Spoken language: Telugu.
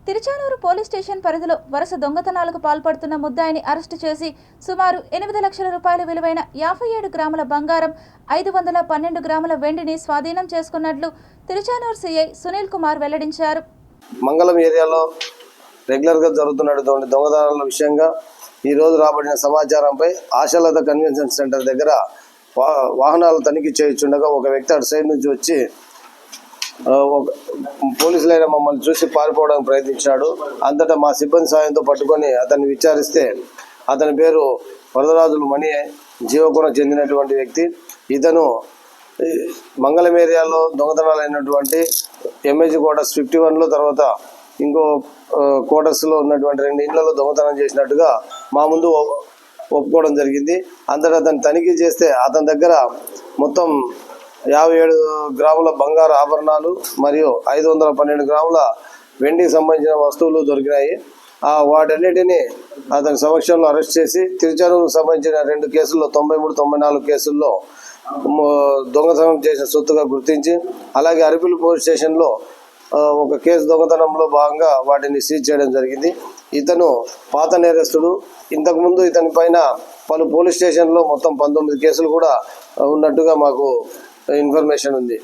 తిరుచానూరు పోలీస్ స్టేషన్ పరిధిలో వరుస దొంగతనాలకు పాల్పడుతున్న ముద్దాయిని అరెస్టు చేసి సుమారు 8 లక్షల రూపాయల విలువైన 57 గ్రాముల బంగారం, 512 గ్రాముల వెండిని స్వాధీనం చేసుకున్నట్లు తిరుచానూరు సిఐ సునీల్ కుమార్ వెల్లడించారు. మంగళం ఏరియాలో రెగ్యులర్గా జరుగుతున్నటువంటి దొంగతనాల విషయంగా ఈరోజు రాబడిన సమాచారంపై ఆశాలత కన్వెన్షన్ సెంటర్ దగ్గర వాహనాలు తనిఖీ చేయించుండగా ఒక వ్యక్తి అటు సైడ్ నుంచి వచ్చి పోలీసులైన మమ్మల్ని చూసి పారిపోవడానికి ప్రయత్నించాడు. అంతటా మా సిబ్బంది సాయంతో పట్టుకొని అతన్ని విచారిస్తే అతని పేరు వరదరాజులు మణి, జీవకోణకు చెందినటువంటి వ్యక్తి. ఇతను మంగళం ఏరియాలో దొంగతనాలు అయినటువంటి ఎంఏజీ క్వార్టర్స్ 51లో తర్వాత ఇంకో క్వార్టర్స్లో ఉన్నటువంటి 2 ఇళ్లలో దొంగతనం చేసినట్టుగా మా ముందు ఒప్పుకోవడం జరిగింది. అంతటా అతను తనిఖీ చేస్తే అతని దగ్గర మొత్తం 57 గ్రాముల బంగారు ఆభరణాలు మరియు 512 గ్రాముల వెండికి సంబంధించిన వస్తువులు దొరికినాయి. వాటన్నిటిని అతని సమక్షంలో అరెస్ట్ చేసి తిరుచానూరుకు సంబంధించిన 2 కేసుల్లో 93, 94 కేసుల్లో దొంగతనం చేసిన సొత్తుగా గుర్తించి, అలాగే అరపిల్లి పోలీస్ స్టేషన్లో ఒక కేసు దొంగతనంలో భాగంగా వాటిని సీజ్ చేయడం జరిగింది. ఇతను పాత నేరస్తుడు. ఇంతకుముందు ఇతని పైన పలు పోలీస్ స్టేషన్లో మొత్తం 19 కేసులు కూడా ఉన్నట్టుగా మాకు ఇన్ఫర్మేషన్ ఉంది.